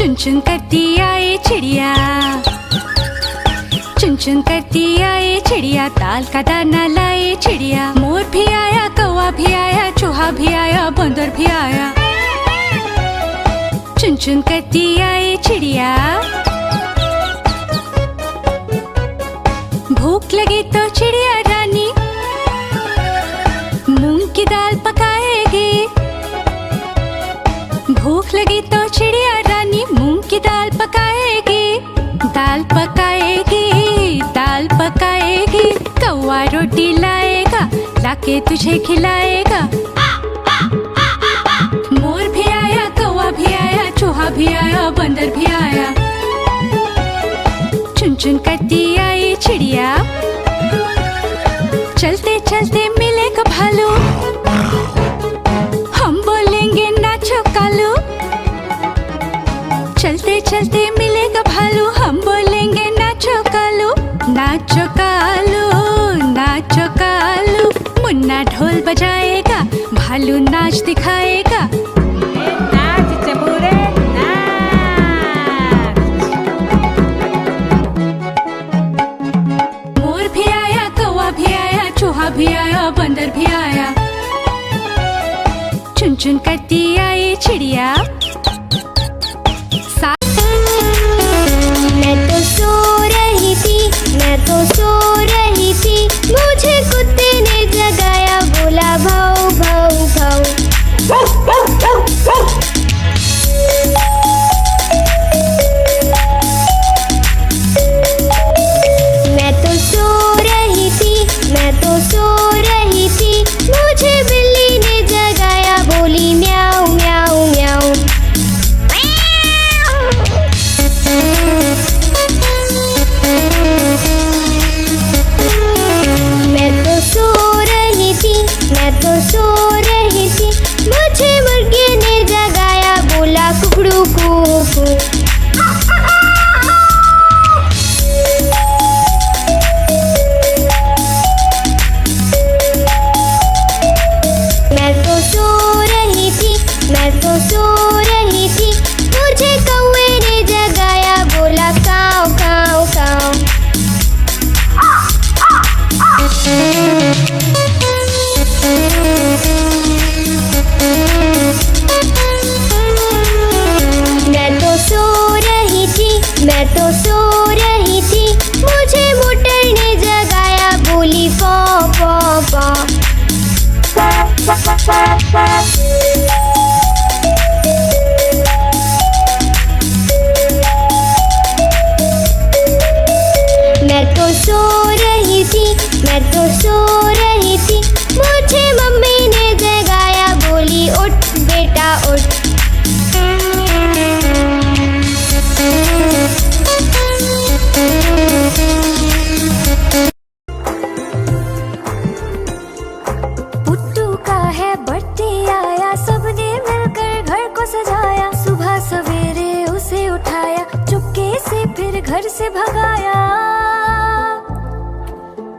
चुन चुन करती आए चिड़िया, चुन चुन करती आए चिड़िया, दाल का दाना लाए चिड़िया। मोर भी आया, कौवा भी आया, चूहा भी आया, बंदर भी आया। चुन चुन करती आए चिड़िया। भूख लगी तो चिड़िया रानी मूंग की दाल पकाएगी। भूख लगी तो चिड़िया रानी मूंग की दाल पकाएगी। दाल पकाएगी, दाल पकाएगी। कौवा रोटी लाएगा, लाके तुझे खिलाएगा। मोर भी आया, कौवा भी आया, चूहा भी आया, बंदर भी आया। चुन चुन करती आई चिड़िया। चलते चलते मिलेगा भालू, हम बोलेंगे नाचो कालू। चलते चलते मिलेगा भालू, हम बोलेंगे नाचो कालू। नाचो कालू, नाचो कालू। मुन्ना ढोल बजाएगा, भालू नाच दिखाएगा। नाच चबूरे नाच। मोर भी आया, कौवा भी आया, चूहा भी आया, बंदर भी आया। चुन चुन करती आई चिड़िया। मैं तो सो रही थी, मैं तो सो रही थी, मुझे कुत्ते ने जगाया, बोला भाऊ भाऊ भाऊ। मैं तो सो रही थी, मैं तो सो रही थी, मुझे बिल्ली ने जगाया, बोली म्याऊ म्याऊ म्याऊ। मैं तो सो रही थी, मैं तो सो रही थी, मुझे मुर्गे ने जगाया, बोला कुकड़ू कू। मैं तो सो रही थी, मैं तो सो रही थी, मुझे कौवे ने जगाया, बोला काऊ काऊ काऊ। मैं तो सो रही थी, मैं तो सो रही थी, मुझे मोटर ने जगाया, बोली पौ पौ पौ। मैं तो सो रही थी, मैं तो सो रही थी, मुझे मम्मी ने जगाया, बोली उठ बेटा उठ। पुट्टू का है बर्थडे आया, सबने मिलकर घर को सजाया। सुबह सवेरे उसे उठाया, चुपके से फिर घर से भगाया।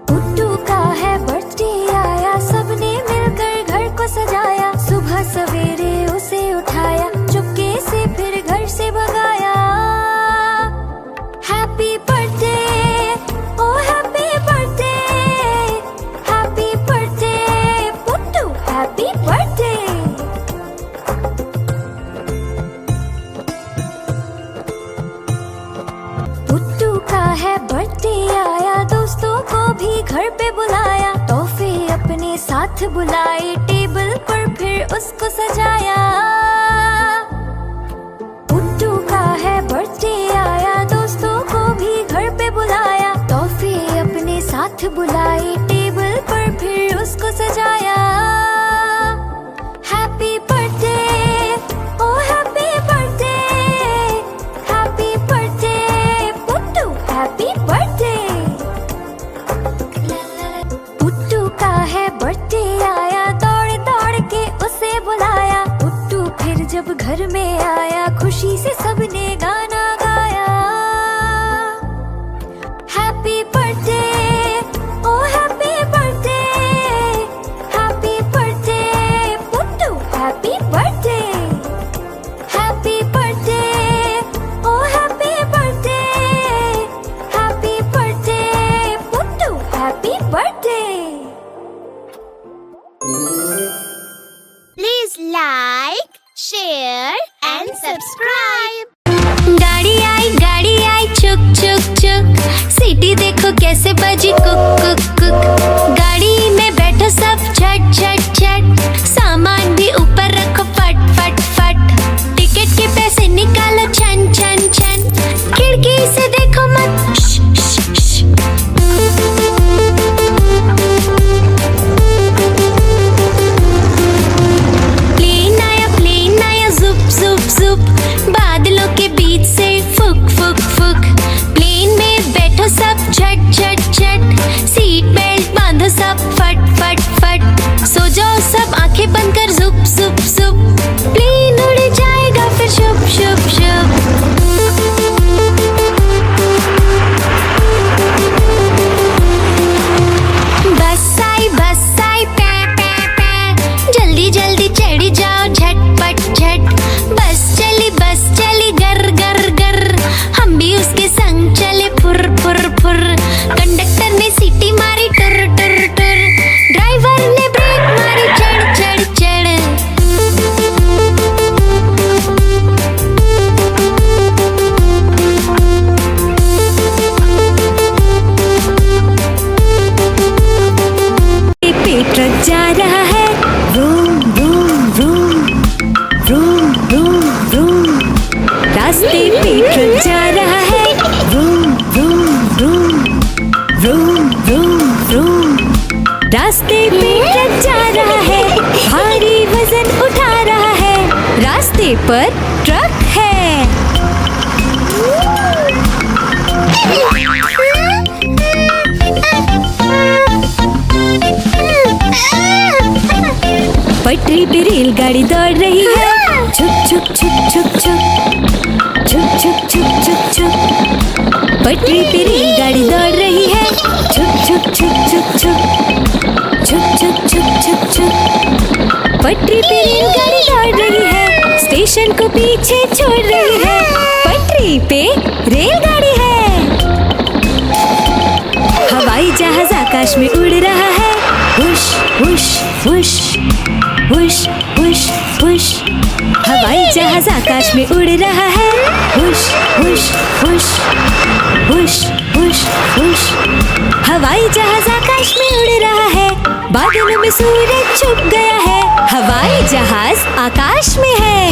पुट्टू का है बर्थडे आया, सबने मिलकर घर को सजाया। सुबह सवेरे उसे उठाया, चुपके से फिर घर से भगाया। Happy birthday, oh happy birthday, happy birthday Puttu, happy birthday. Puttu का है बर्थडे आया, दोस्तों को भी घर पे बुलाया। तोहफे अपने साथ बुलाए, टेबल पर फिर उसको सजाया। पुट्टू का है बर्थडे आया, दोस्तों को भी घर पे बुलाया। तोहफे अपने साथ बुलाए, टेबल पर फिर उसको सजाया। Happy birthday, oh happy birthday, happy birthday Puttu, happy birthday. Puttu का है बर्थडे आया, दौड़ दौड़ के उसे बुलाया। पुट्टू फिर जब सब्सक्राइब। गाड़ी आई चुक चुक चुक, सीटी देखो कैसे बजी कुक कुक कुक। गाड़ी में बैठो सब झट झट झट, सामान भी ऊपर रखो फट फट फट। टिकट के पैसे निकालो छन छन छन, खिड़की से देखो मत श, श, श। प्लेन आया जुप जुप जुप, बादलों के बीच से फुक फुक फुक। प्लेन में बैठो सब झट झट झट, सीट बेल्ट बांधो सब फट फट फट। सो जाओ सब आंखें बंद कर जुप जुप जुप, प्लेन उड़ जाएगा फिर शुप शुप शुप। बस आई पै पै पै, जल्दी जल्दी चढ़ी जाओ झटपट झट। बस चली गर गर गर, हम भी उसके संग चले फुर फुर फुर। कंडक्टर ने सीटी मारी टुर टुर टुर, ड्राइवर ने ब्रेक मारी चढ़ चढ़ चढ़। पे ट्रक जा रहा है, room room room room room room. रास्ते पे ट्रक जा रहा है, room room room room room room. रास्ते पे ट्रक जा रहा है, भारी वजन उठा रहा है, रास्ते पर ट्रक है। पटरी पे रेलगाड़ी दौड़ रही है, छुक छुक छुक छुक छुक छुक छुक छुक छुक छुक। पटरी पे रेलगाड़ी दौड़ रही है, छुक छुक छुक छुक छुक छुक छुक छुक छुक छुक। पटरी पे रेलगाड़ी दौड़ रही है, स्टेशन को पीछे छोड़ रही है, पटरी पे रेलगाड़ी है। हवाई जहाज आकाश में उड़ रहा है, हुश हुश हुश हुश हुश हुश। हवाई जहाज आकाश में उड़ रहा है, हुश हुश हुश हुश हुश हुश। हवाई जहाज आकाश में उड़ रहा है, बादलों में सूरज छुप गया है, हवाई जहाज आकाश में है।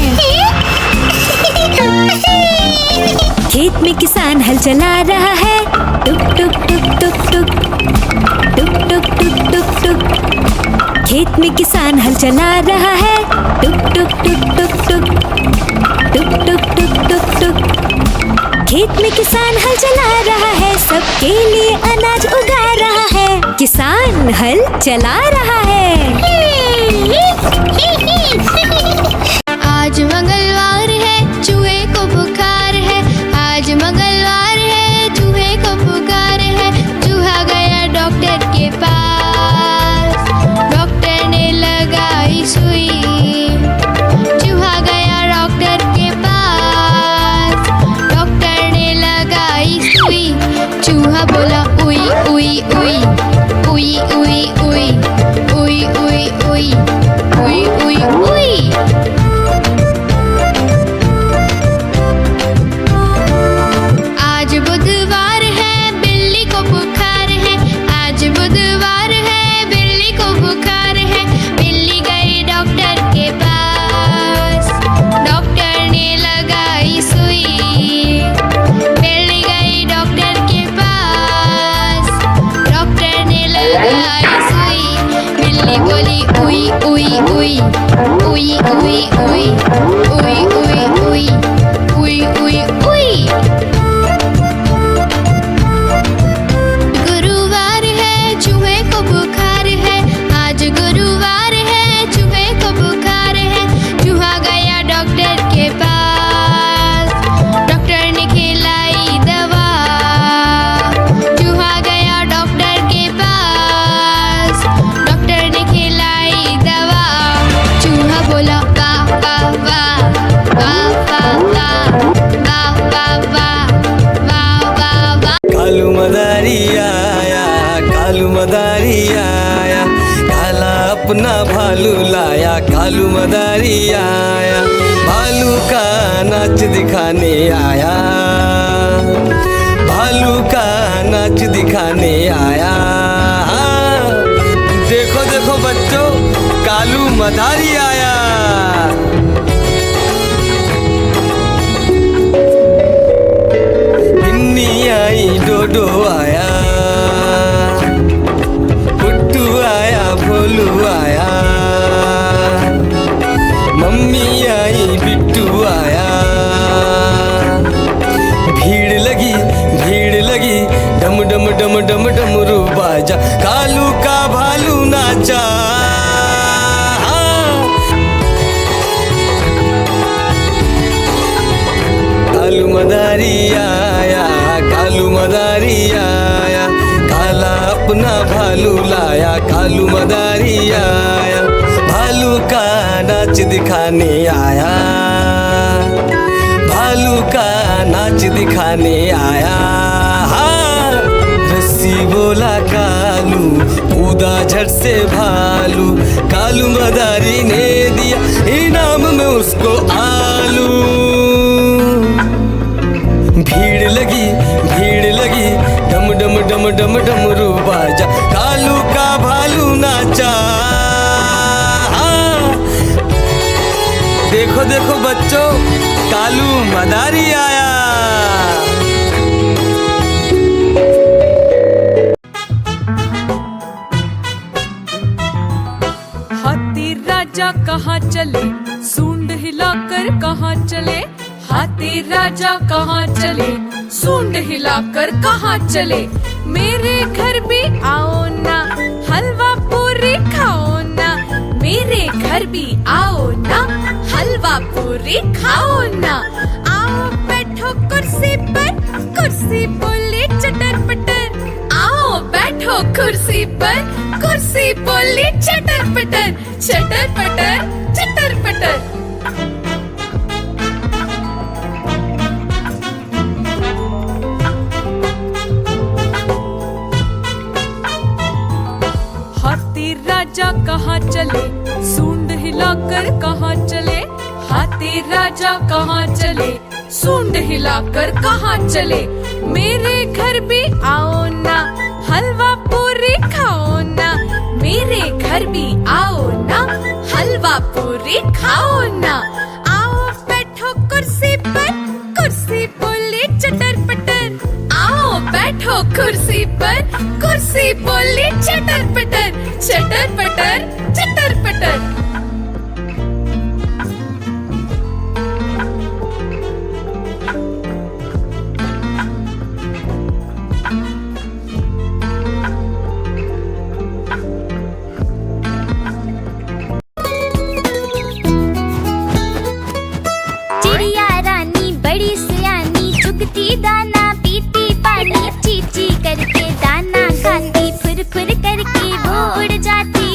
खेत में किसान हल चला रहा है, टुक टुक टुक टुक टुक टुक टुक टुक टुक टुक। खेत में किसान हल चला रहा है, टुक टुक टुक टुक टुक टुक टुक टुक टुक टुक। खेत में किसान हल चला रहा है, सबके लिए अनाज उगा रहा है, किसान हल चला रहा है। आज मंगलवार है, चूहे को बुखार है, आज मंगलवार है, चूहे को बुखार है। चूहा गया डॉक्टर के पास, डॉक्टर ने लगाई सुई। चूहा गया डॉक्टर के पास, डॉक्टर ने लगाई सुई। चूहा बोला उई उई उई उई उई उई उई उई उई उई उई उई। आज बुधवार है, बिल्ली को बुखार है, आज बुधवार है, बिल्ली को बुखार है। बिल्ली गई डॉक्टर के पास, डॉक्टर ने लगाई सुई। बिल्ली गई डॉक्टर के पास, डॉक्टर ने लगाई सुई। बिल्ली बोली उई उई उई उई उई उई उई उई उई उई उई उई। गुरुवार है, चूहे को बुखार है, आज गुरुवार है, चूहे को बुखार है। चूहा गया डॉक्टर के पास, डॉक्टर ने खिलाई दवा। चूहा गया डॉक्टर के पास, डॉक्टर ने खिलाई दवा। चूहा बोला वाह वाह वाह वाह वाह वाह वाह वाह वाह वाह वाह। कालू मदारी आया, कालू मदारी आया, काला अपना भालू लाया, कालू मदारी आया। भालू का नाच दिखाने आया, भालू का नाच दिखाने आया। देखो देखो बच्चों, कालू मदारी आया। बिन्नी आई, डोडो आया, पुट्टू आया, भोलू आया, मम्मी आई, बिट्टू आया। भीड़ लगी, डम डम डम डम डमरू बाजा, कालू का भालू नाचा। कालू मदारी आया, कालू मदारी आया, काला अपना भालू लाया, कालू मदारी आया, भालू का नाच दिखाने आया, भालू का नाच दिखाने आया। रस्सी बोला कालू, कूदा झट से भालू, कालू मदारी ने दिया इनाम में उसको आलू। भीड़ लगी, डम डम डम डम डमरू बाजा, कालू का भालू नाचा। देखो देखो बच्चों, कालू मदारी आया। हाथी राजा कहाँ चले, सूंड हिलाकर कहाँ चले। हाथी राजा कहाँ चले, सूंड हिलाकर कहाँ चले। मेरे घर भी आओ ना, हलवा पूरी खाओ ना। मेरे घर भी आओ ना, हलवा पूरी खाओ ना। आओ बैठो कुर्सी पर, कुर्सी बोले चटर पटर। आओ बैठो कुर्सी पर, कुर्सी बोली चटर पटर, चटर पटर, चटर पटर। हाथी राजा कहाँ चले, सूंड हिलाकर कहाँ चले। हाथी राजा कहाँ चले, सूंड हिलाकर कहाँ चले। मेरे घर भी आओ ना, हलवा पूरी खाओ ना। मेरे घर भी आओ ना, हलवा पूरी खाओ ना। आओ बैठो कुर्सी पर, कुर्सी बोली चटर पटर। आओ बैठो कुर्सी पर, कुर्सी बोली चटर पटर, चटर पटर, चटर पटर। चिड़िया रानी बड़ी सियानी, चुगती दाना पीती पानी। ची ची करके दाना खाती, फुर फुर करके वो उड़ जाती।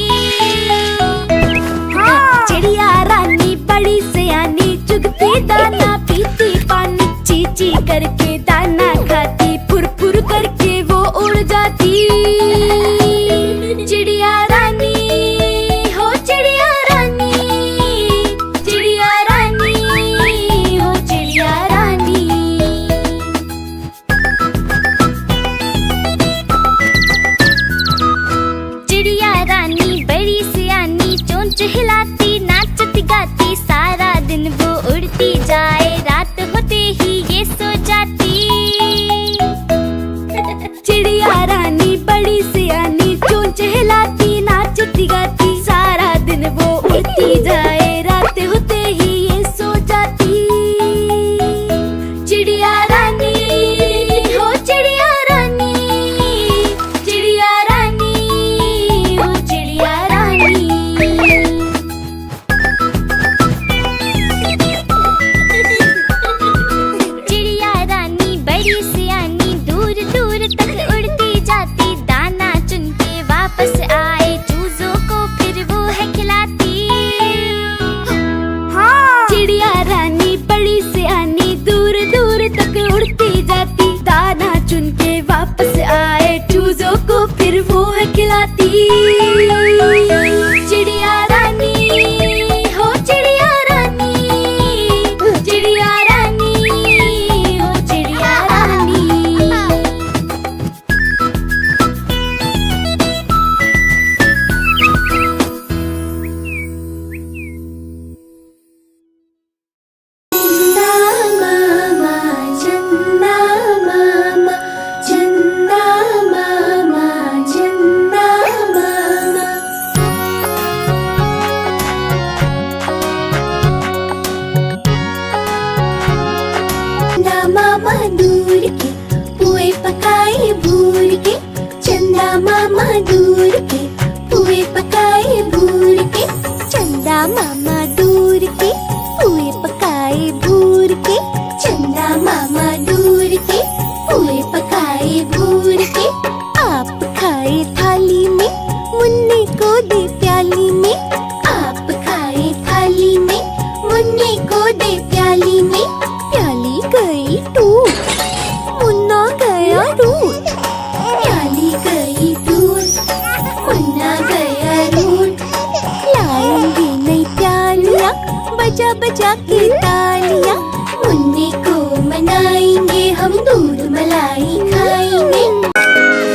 मामा दूर के पुए पकाए भूर के, चंदा मामा दूर के पुए पकाए भूर के, चंदा मामा दूर के पुए पकाए भूर के, चंदा मामा दूर के पुए पकाए भूर के। आप खाए थाली में, मुन्ने को दे प्याली में, आप खाए थाली में, मुन्ने को दे प्याली में, प्याली गई टूट, मुन्ना गया रूठ, प्याली गई टूट, मुन्ना गया रूठ। लाएंगे नई प्यालियाँ बजा बजा के तालियाँ, मुन्ने को मनाएंगे हम, दूध मलाई खाएंगे।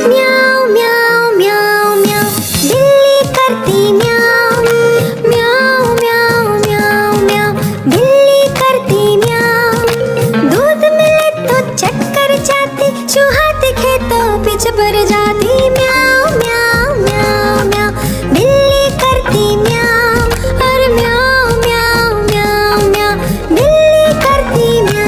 म्याऊ म्याऊ म्याऊ म्याऊ बिल्ली करती म्याऊ, म्याऊ म्याऊ म्याऊ म्याऊ बिल्ली करती म्याऊ। दूध मिले तो चक्कर जाती, चूहा दिखे तो पीछे पड़ जाती। म्याऊ म्याऊ म्याऊ म्याऊ बिल्ली करती म्याऊ, और म्याऊ म्याऊ म्याऊ म्याऊ बिल्ली करती म्याऊ।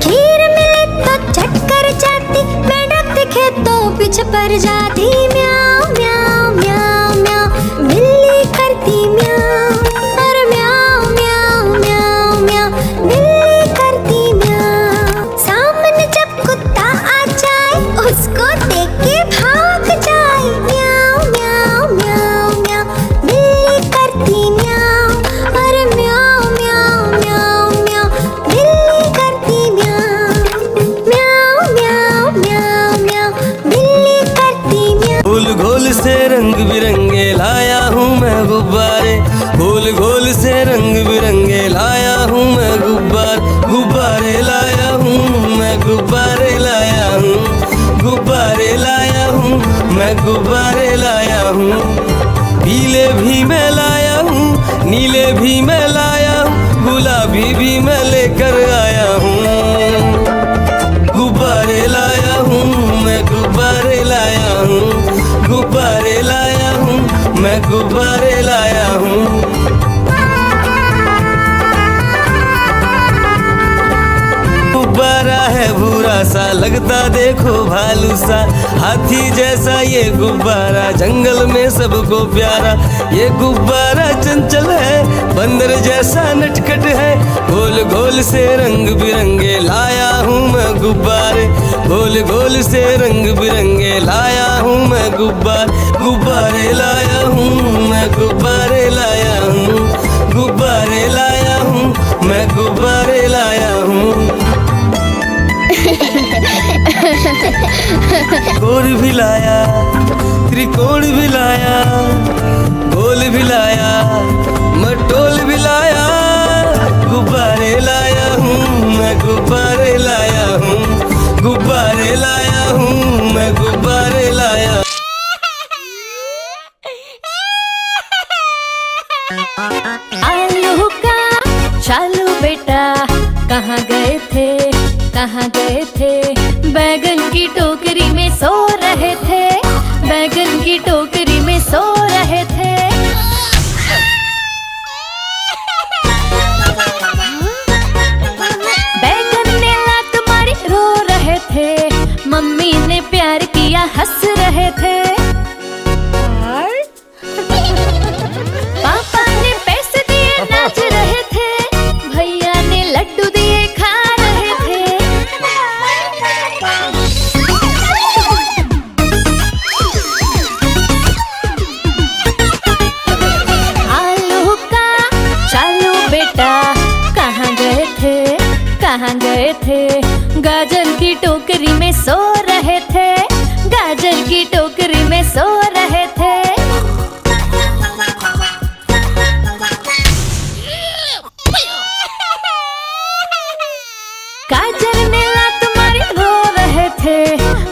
खीर मिले तो चक्कर जाती, मेंढक दिखे तो पीछे पड़ जाती। म्याऊ म्याऊ म्याऊ म्याऊ बिल्ली करती म्याऊ, और म्याऊ म्याऊ म्याऊ म्याऊ बिल्ली करती म्याऊ। सामने जब कुत्ता आ जाए, उसको देख के भाग जाए। म्याऊ म्याऊ म्याऊ म्याऊ बिल्ली करती म्याऊ, और म्याऊ म्याऊ म्याऊ म्याऊ बिल्ली करती म्याऊ। म्याऊ म्याऊ म्याऊ म्याऊ बिल्ली करती म्याऊ। गोल गोल से रंग बिरंगे लाया हूँ मैं गुब्बारे, गोल गोल से रंग बिरंगे लाया हूँ मैं गुब्बारे लाया हूँ मैं, गुब्बारे लाया हूँ, गुब्बारे लाया हूँ मैं, गुब्बारे लाया हूँ। पीले भी मैं लाया हूँ, नीले भी मैं लाया हूँ, गुलाबी भी मैं लेकर आया हूँ। गुब्बारे लाया हूँ मैं, गुब्बारे लाया हूँ, गुब्बारे लाया हूँ मैं, गुब्बारे लाया हूँ। गुब्बारा है भूरा सा, लगता देखो भालू सा, हाथी जैसा ये गुब्बारा, जंगल में सबको प्यारा। ये गुब्बारा चंचल है, बंदर जैसा नटखट है, गोल गोल से रंग बिरंगे लाया हूँ मैं गुब्बारे, गोल गोल से रंग बिरंगे लाया हूँ मैं गुब्बारे लाया हूँ मैं, गुब्बारे लाया हूँ, गुब्बारे लाया हूँ मैं, गुब्बारे लाया हूँ। गोल भी लाया, त्रिकोण भी लाया, गोल भी लाया, मटोल भी लाया, गुब्बारे लाया हूँ मैं, गुब्बारे लाया हूँ, गुब्बारे लाया हूँ मैं, गुब्बारे लाया। आलू का चालू बेटा कहाँ गए थे, कहाँ गए थे, बैगन की टोकरी में सो रहे थे, बैगन की टोकरी में सो रहे थे। बैगन ने लात मारी रो रहे थे, मम्मी ने प्यार किया हंस रहे थे। पापा ने पैसे दिए नाच रहे थे, भैया ने लड्डू दिए खा रहे थे। आलू का चालू बेटा कहाँ गए थे, कहाँ गए थे, गाजर की टोकरी में सो रहे थे, गाजर की टोकरी में सो रहे थे। गाजर ने लात मारी रो रहे थे,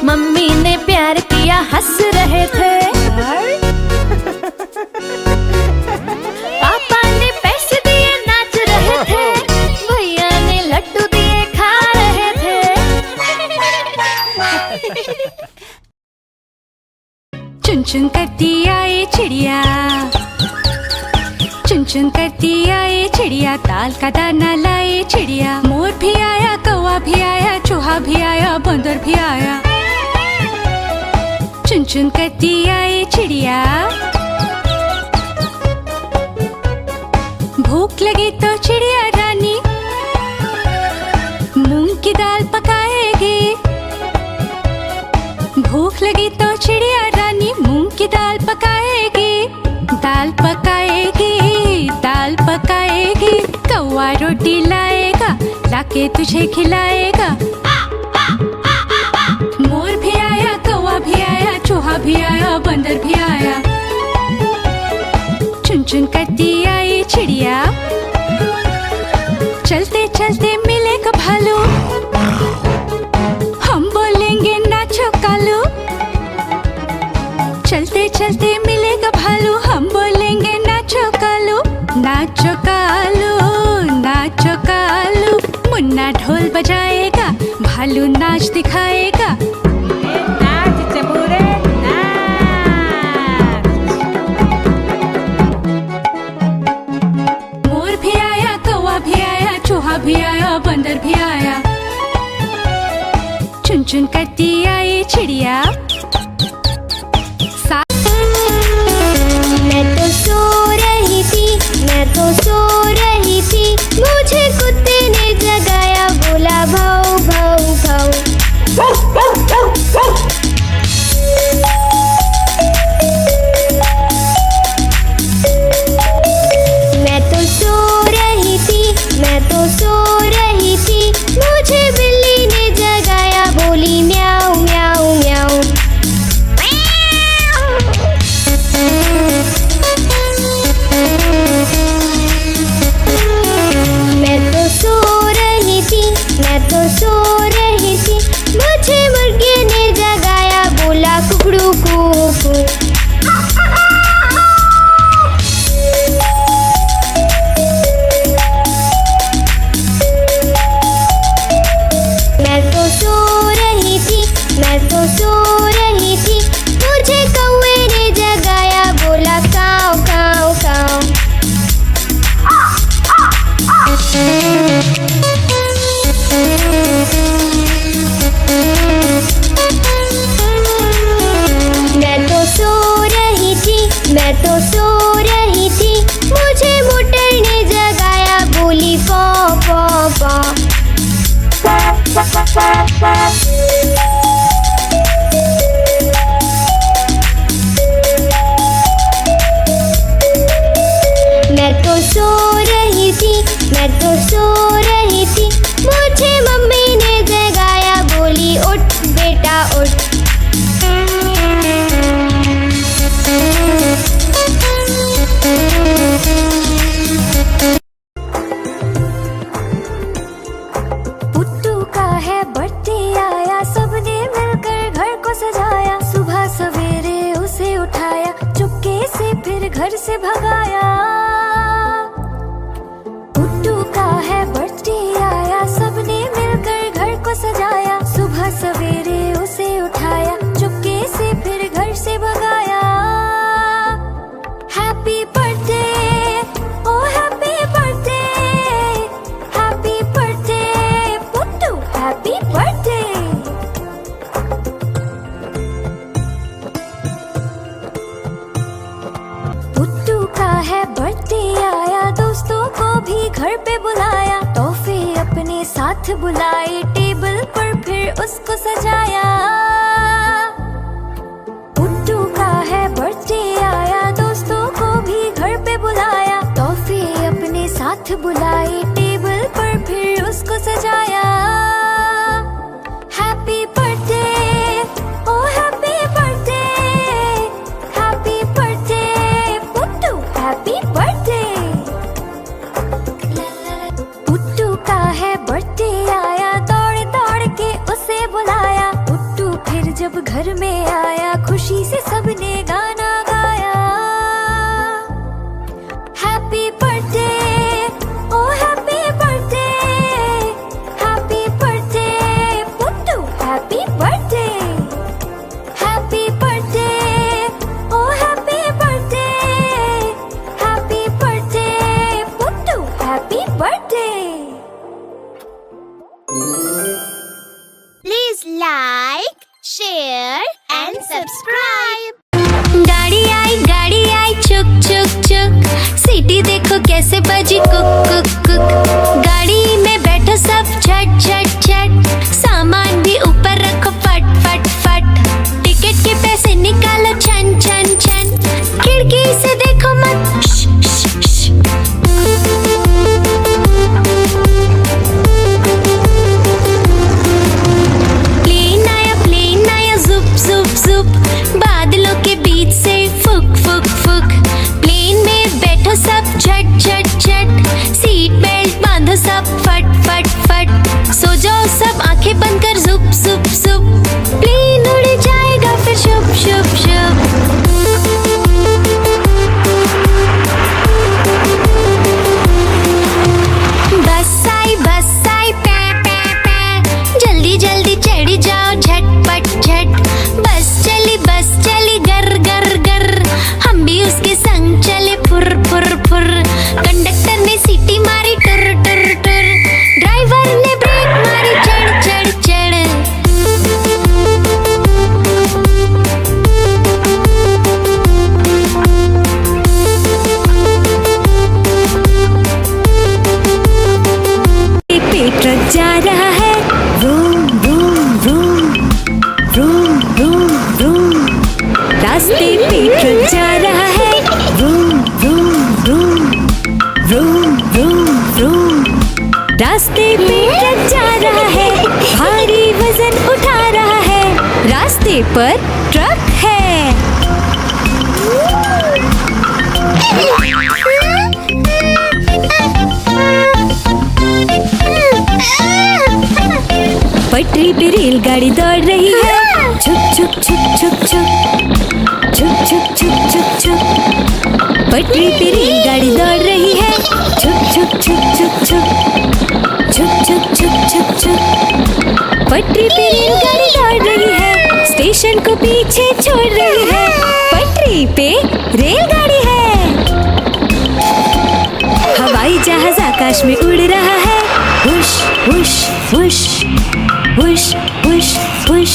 मम्मी ने प्यार किया हंस रहे थे। पापा ने पैसे दिए नाच रहे थे, भैया ने लड्डू दिए खा रहे थे। चुन चुन करती आए चिड़िया, चुन चुन करती आए चिड़िया, दाल का दाना लाए चिड़िया। मोर भी आया, कौवा भी आया, चूहा भी आया, बंदर भी आया। चुन चुन करती आए चिड़िया। भूख लगी तो चिड़िया रानी मूंग की दाल पकाएगी। भूख लगी तो चिड़िया रानी मूंग की दाल पकाएगी। दाल पकाएगी, दाल पकाएगी। कौवा रोटी लाएगा, लाके तुझे खिलाएगा। मोर भी आया, कौवा भी आया, चूहा भी आया, बंदर भी आया। चुन चुन करती आई चिड़िया। चलते चलते मिलेगा भालू, हम बोलेंगे नाचो कालू। चलते चलते मिलेगा भालू, हम बोलेंगे नाचो कालू। नाचो कालू, नाचो कालू। मुन्ना ढोल बजाएगा, भालू नाच दिखाएगा। नाच चबूरे नाच। मोर भी आया, कौवा भी आया, चूहा भी आया, बंदर भी आया। चुन चुन करती आई चिड़िया। मैं तो सो रही थी, मैं तो सो रही थी, मुझे कुत्ते ने जगाया, बोला भाऊ भाऊ भाऊ। मैं तो सो रही थी, मैं तो सो रही थी, मुझे बिल्ली ने जगाया, बोली म्याऊ म्याऊ म्याऊ। मैं तो सो रही थी, मैं तो सो रही थी, मुझे मुर्गे ने जगाया, बोला कुकड़ू कू। मैं तो सो रही थी, मैं तो सो रही थी, मुझे कौवे ने जगाया, बोला काऊ काऊ काऊ। मैं तो सो रही थी, मैं तो सो रही थी, मुझे मोटर ने जगाया, बोली पौ पौ पौ। मैं तो सो रही थी, मैं तो सो रही थी, मुझे मम्मी ने जगाया, बोली उठ बेटा उठ। पुट्टू का है बर्थडे आया, सबने मिलकर घर को सजाया। सुबह सवेरे उसे उठाया, चुपके से फिर घर से भगाया। पुट्टू का है बर्थडे आया, सबने मिलकर घर को सजाया। सुबह सवेरे उसे उठाया, चुपके से फिर घर से भगाया। Happy birthday, oh happy birthday, happy birthday Puttu, happy birthday. Puttu का है बर्थडे आया, दोस्तों को भी घर पे बुलाया। तोहफे अपने साथ बुलाए, टेबल पर फिर उसको सजाया। पुट्टू का है बर्थडे आया, दोस्तों को भी घर पे बुलाया। तोहफे अपने साथ बुलाए, टेबल पर फिर उसको सजाया। Happy birthday, oh happy birthday, happy birthday Puttu, happy birthday. Puttu का है बर्थडे आया, दौड़ दौड़ के उसे बुलाया। पुट्टू फिर जब घर में आया, खुशी से सबने गाना गाया। Happy birthday, oh happy birthday, happy birthday Puttu, happy birthday. Happy birthday, subscribe. गाड़ी आई चुक चुक चुक, सीटी देखो कैसे बजी कुक कुक कुक। गाड़ी में बैठो सब झट झट झट, सामान भी ऊपर रखो फट फट फट। टिकट के पैसे निकालो छन छन छन, खिड़की से देखो मत श, श, श। प्लेन आया जुप जुप जुप, बादलों के बीच से फुक फुक फुक। प्लेन में बैठो सब झट झट झट, सीट बेल्ट बांधो सब फट फट फट। सो जाओ सब आंखें बंद कर जुप जुप जुप, प्लेन उड़ जाएगा फिर शुप शुप शुप। बस आई पै पै पै, जल्दी जल्दी चढ़ी जाओ झटपट झट। बस चली गर गर गर, हम भी उसके संग चले फुर फुर फुर। कंडक्टर ने सीटी मारी टुर टुर टुर, ड्राइवर ने ब्रेक मारी चढ़ चढ़ चढ़। पे ट्रक जा रहा है, room room room room room room. रास्ते पे ट्रक जा रहा है, room room room room room room. रास्ते पे ट्रक जा रहा है, भारी वजन उठा रहा है, रास्ते पर ट्रक है। पटरी पे रेलगाड़ी दौड़ रही है, छुक छुक छुक छुक छुक छुक छुक छुक छुक छुक। पटरी पे रेलगाड़ी दौड़ रही है, छुक छुक छुक छुक छुक छुक छुक छुक छुक छुक। पटरी पे रेलगाड़ी दौड़ रही है, स्टेशन को पीछे छोड़ रही है, पटरी पे रेलगाड़ी है। हवाई जहाज आकाश में उड़ रहा है, हुश हुश हुश हुश हुश हुश।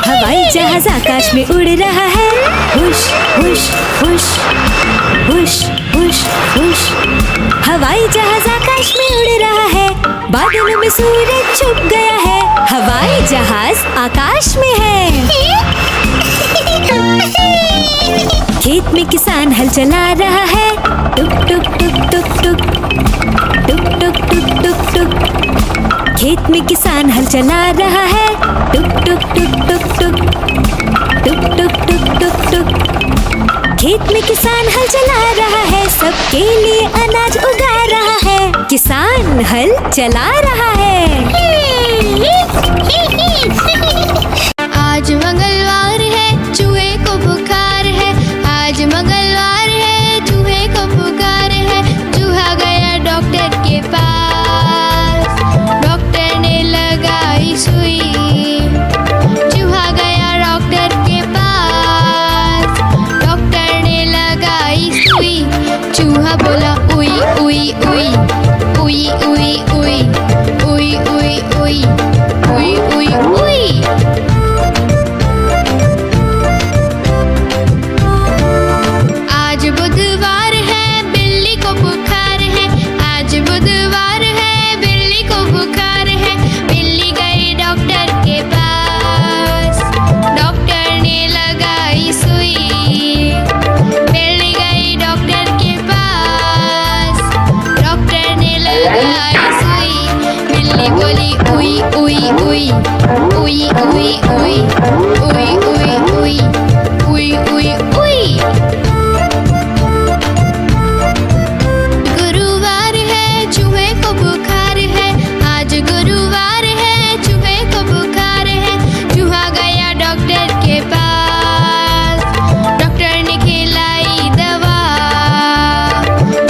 हवाई जहाज आकाश में उड़ रहा है, हुश हुश हुश हुश हुश हुश। हवाई जहाज आकाश में उड़ रहा है, बादलों में सूरज छुप गया है, हवाई जहाज आकाश में है। खेत में किसान हल चला रहा है, टुक टुक टुक टुक टुक टुक टुक टुक टुक टुक। खेत में किसान हल चला रहा है, टुक टुक टुक टुक टुक टुक टुक टुक टुक टुक। खेत में किसान हल चला रहा है, सबके लिए अनाज उगा रहा है, किसान हल चला रहा है। आज मंगलवार है, चूहे को बुखार है। आज मंगलवार है, चूहे को बुखार है। चूहा गया डॉक्टर के पास, डॉक्टर ने लगाई सुई। चूहा गया डॉक्टर के पास, डॉक्टर ने लगाई सुई। चूहा बोला उई उई उई उई उई उई उई उई उई उई उई उई। आज बुधवार है, बिल्ली को बुखार है। आज बुधवार है, बिल्ली को बुखार है। बिल्ली गई डॉक्टर के पास, डॉक्टर ने लगाई सुई। बिल्ली गई डॉक्टर के पास, डॉक्टर ने लगाई सुई। बिल्ली बोली उई उई उई उई उई उई उई उई उई उई उई उई। गुरुवार है, चूहे को बुखार है। आज गुरुवार है, चूहे को बुखार है। चूहा गया डॉक्टर के पास, डॉक्टर ने खिलाई दवा।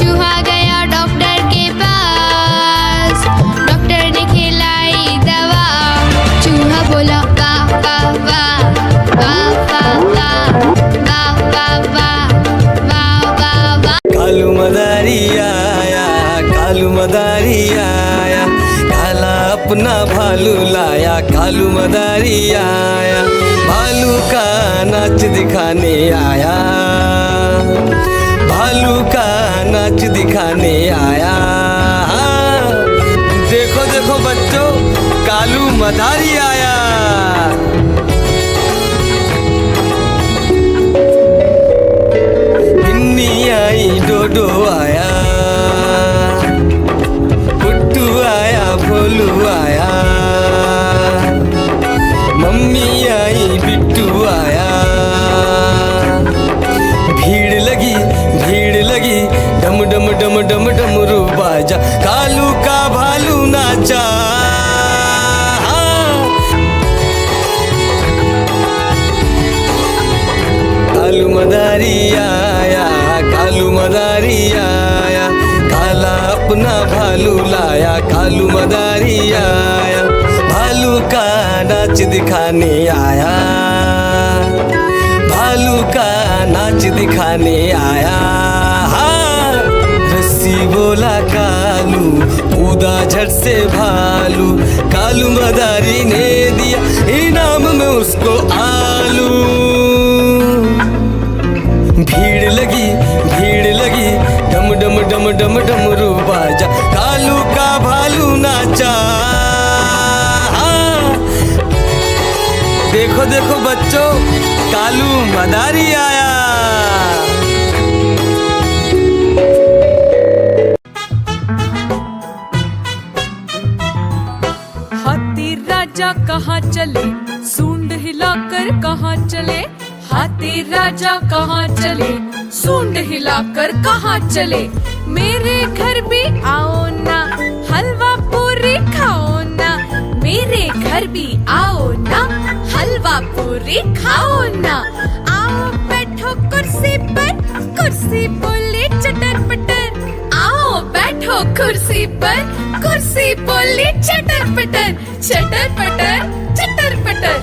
चूहा गया डॉक्टर के पास, डॉक्टर ने खिलाई दवा। चूहा बोला वाह वाह वाह वाह वाह वाह वाह वाह वाह वाह वाह वाह। कालू मदारी आया, कालू मदारी आया, काला अपना भालू लाया। कालू मदारी आया, भालू का नाच नाच दिखाने आया, भालू का नाच दिखाने आया। देखो देखो बच्चों, कालू मदारी आया। गिन्नी आई, डोडो आया, पुट्टू आया, भोलू आया, मम्मी आई, बिट्टू आया। भीड़ लगी, डम डम डम डम डमरू बाजा, कालू का भालू नाचा। कालू मदारी आया, कालू मदारी आया, काला अपना भालू लाया, कालू मदारी आया, भालू का नाच दिखाने आया, भालू का नाच दिखाने आया। रस्सी बोला कालू, कूदा झट से भालू, कालू मदारी ने दिया इनाम में उसको आलू। भीड़ लगी, डम डम डम डम डमरू बाजा, कालू का भालू नाचा। देखो देखो बच्चों, कालू मदारी आया। हाथी राजा कहाँ चले, सूंड हिलाकर कहाँ चले। हाथी राजा कहाँ चले, सूंड हिलाकर कहाँ चले। मेरे घर भी आओ ना, हलवा पूरी खाओ ना। मेरे घर भी आओ ना, हलवा पूरी खाओ ना। आओ बैठो कुर्सी पर, कुर्सी बोली चटर पटर। आओ बैठो कुर्सी पर, कुर्सी बोली चटर पटर, चटर पटर, चटर पटर।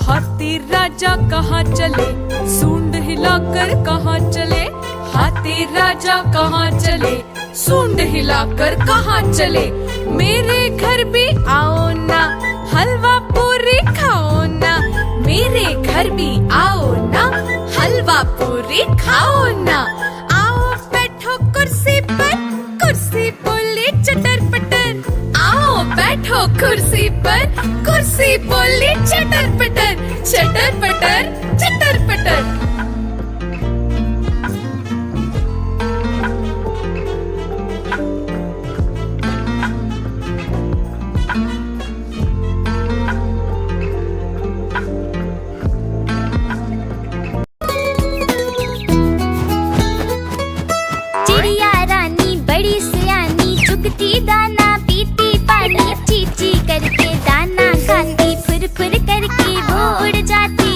हाथी राजा कहाँ चले, सूंड हिलाकर कहाँ चले। हाथी राजा कहाँ चले, सूंड हिलाकर कहाँ चले। मेरे घर भी आओ ना, हलवा पूरी खाओ ना। मेरे घर भी आओ ना, हलवा पूरी खाओ ना। आओ बैठो कुर्सी पर, कुर्सी बोली चटर पटर। आओ बैठो कुर्सी पर, कुर्सी बोली चटर पटर, चटर पटर, चटर पटर। चिड़िया रानी बड़ी सियानी, चुगती दाना पीती पानी। ची ची करके दाना खाती, फुर फुर करके वो उड़ जाती।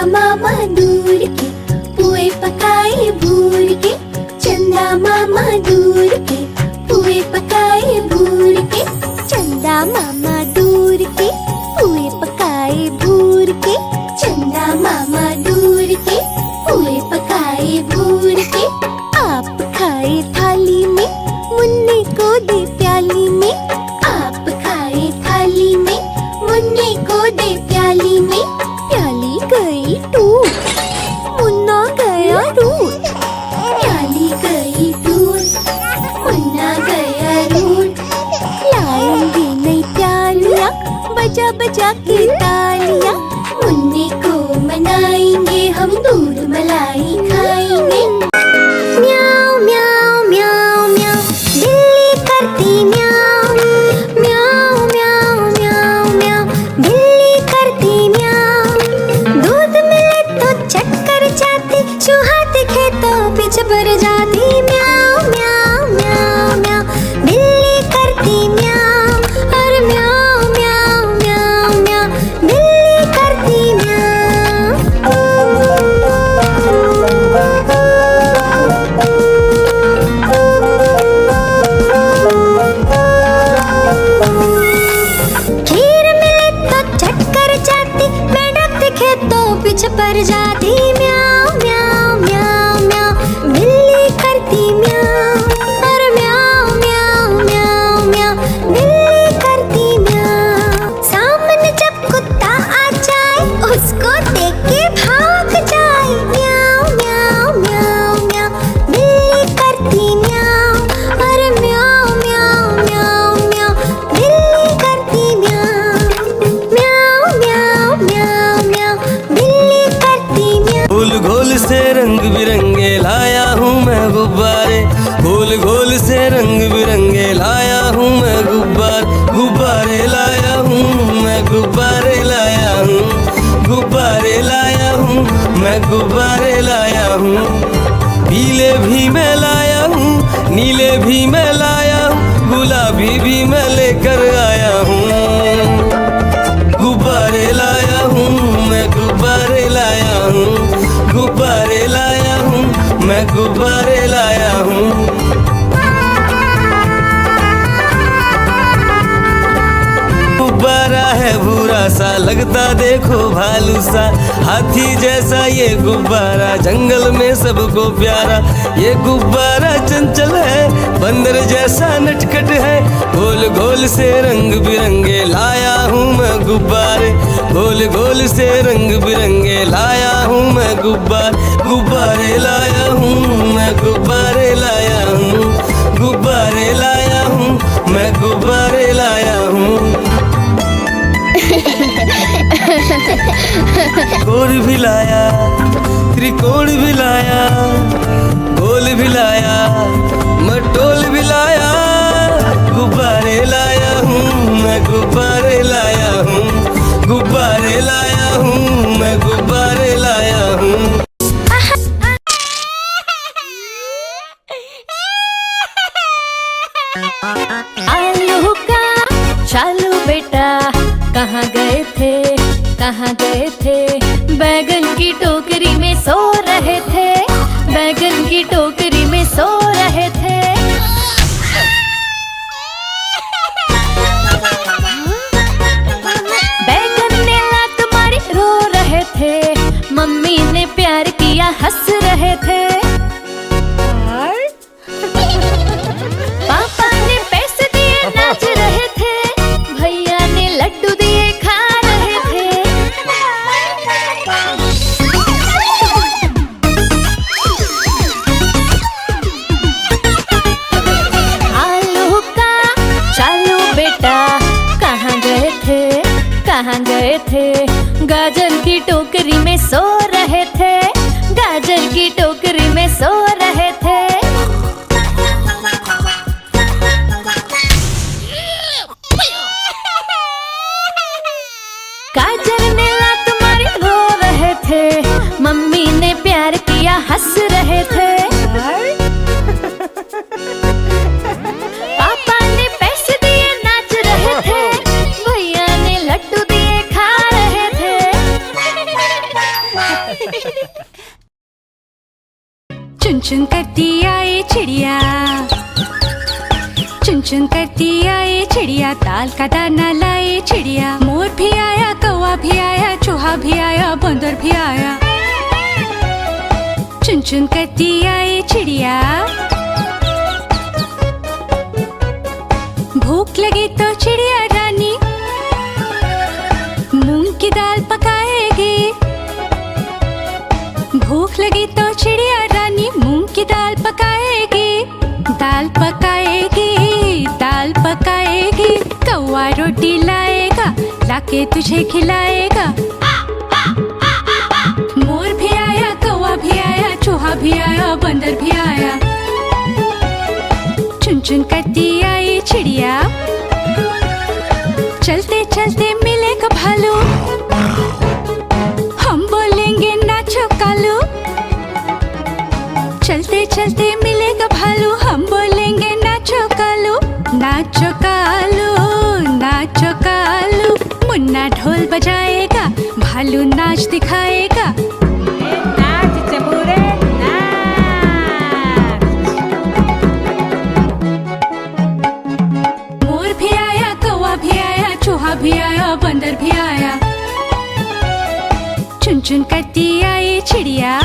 मामा दूर के पुए पकाए भूर के, चंदा मामा दूर के पुए पकाए भूर के, चंदा मामा दूर के पुए पकाए भूर के, चंदा मामा दूर के पुए पकाए भूर के। आप खाए थाली में मुन्ने को दे प्याली में, आप खाए थाली में मुन्ने को दे प्याली में, प्याली गई टूट मुन्ना गया रूठ, प्याली गई टूट मुन्ना गया रूठ। लाएंगे नई प्यालियाँ बजा बजा के तालियाँ, मुन्ने को मनाएंगे हम दूध मलाई खाएंगे। म्याऊ म्याऊ म्याऊ म्याऊ बिल्ली करती म्याऊ, म्याऊ म्याऊ म्याऊ म्याऊ बिल्ली करती म्याऊ। दूध मिले तो चक्कर जाती, चूहा दिखे तो पीछे पड़ जाती। म्याऊ म्याऊ म्याऊ म्याऊ बिल्ली करती म्याऊ, और म्याऊ म्याऊ म्याऊ म्याऊ बिल्ली करती म्याऊ। खीर मिले तो चक्कर जाती, मेंढक दिखे तो पीछे पड़ जाती। म्याऊ म्याऊ म्याऊ म्याऊ बिल्ली करती म्याऊ, और म्याऊ म्याऊ म्याऊ म्याऊ बिल्ली करती म्याऊ। सामने जब कुत्ता आ जाए उसको देख के भाग जाए। म्याऊ म्याऊ म्याऊ म्याऊ बिल्ली करती म्याऊ, और म्याऊ म्याऊ म्याऊ म्याऊ बिल्ली करती म्याऊ। म्याऊ म्याऊ म्याऊ म्याऊ बिल्ली करती म्याऊ। गोल गोल से रंग बिरंगे लाया हूँ मैं गुब्बारे, गोल गोल से रंग बिरंगे लाया हूँ मैं गुब्बारे लाया हूँ मैं गुब्बारे लाया हूँ, गुब्बारे लाया हूँ मैं गुब्बारे लाया हूँ। पीले भी मैं लाया हूँ, नीले भी मैं लाया हूँ, गुलाबी भी मैं लेकर आया हूँ। गुब्बारे लाया हूँ मैं गुब्बारे लाया हूँ, गुब्बारे लाया हूँ मैं गुब्बारे लाया हूँ। गुब्बारा है भूरा सा लगता देखो भालू सा, हाथी जैसा ये गुब्बारा जंगल में सबको प्यारा। ये गुब्बारा चंचल है बंदर जैसा नटखट है, गोल गोल से रंग बिरंगे लाया हूँ मैं गुब्बारे, गोल गोल से रंग बिरंगे लाया हूँ मैं गुब्बारे लाया हूँ मैं गुब्बारे लाया हूँ, गुब्बारे लाया हूँ मैं गुब्बारे लाया हूँ। गोल भी लाया, त्रिकोण भी लाया, गोल भी लाया, मटोल भी लाया, गुब्बारे लाया हूँ मैं गुब्बारे लाया हूँ, गुब्बारे लाया हूँ मैं गुब्बारे लाया हूँ। आलू का चालू बेटा कहाँ गए थे, कहाँ गए थे? बैगन की टोकरी में सो रहे थे, बैगन की टोकरी में सो रहे थे। बैगन ने लात मारी रो रहे थे, मम्मी ने प्यार किया हंस रहे थे। पापा ने पैसे दिए नाच रहे थे, भैया ने लड्डू दिए खा रहे थे। आलू का चालू बेटा कहाँ गए थे, कहाँ गए थे? गाजर की टोकरी में सो रहे थे, गाजर की टोकरी में सो रहे थे। गाजर ने लात मारी रो रहे थे, मम्मी ने प्यार किया हंस रहे थे। पापा ने पैसे दिए नाच रहे थे, भैया ने लड्डू दिए खा रहे थे। चुन चुन करती आई चिड़िया, चुन चुन करती आई चिड़िया, दाल का दाना लाई चिड़िया। मोर भी आया, कौवा भी आया, चूहा भी आया, बंदर भी आया। चुन चुन करती आई चिड़िया। भूख लगी तो चिड़िया रानी मूंग की दाल पकाएगी। भूख लगी तो चिड़िया रानी मूंग की दाल पकाएगी। दाल पकाएगी, दाल पकाएगी। कौवा रोटी लाएगा, लाके तुझे खिलाएगा। मोर भी आया, कौवा भी आया, चूहा भी आया, बंदर भी आया। चुन चुन करती आई चिड़िया। चलते चलते मिलेगा भालू, हम बोलेंगे नाचो कालू। चलते चलते मिलेगा भालू, हम बोलेंगे नाचो कालू। नाचो कालू, नाचो कालू। मुन्ना ढोल बजाएगा, भालू नाच दिखाएगा। नाच चबूरे नाच। मोर भी आया, कौवा भी आया, चूहा भी आया, बंदर भी आया। चुन चुन करती आई चिड़िया।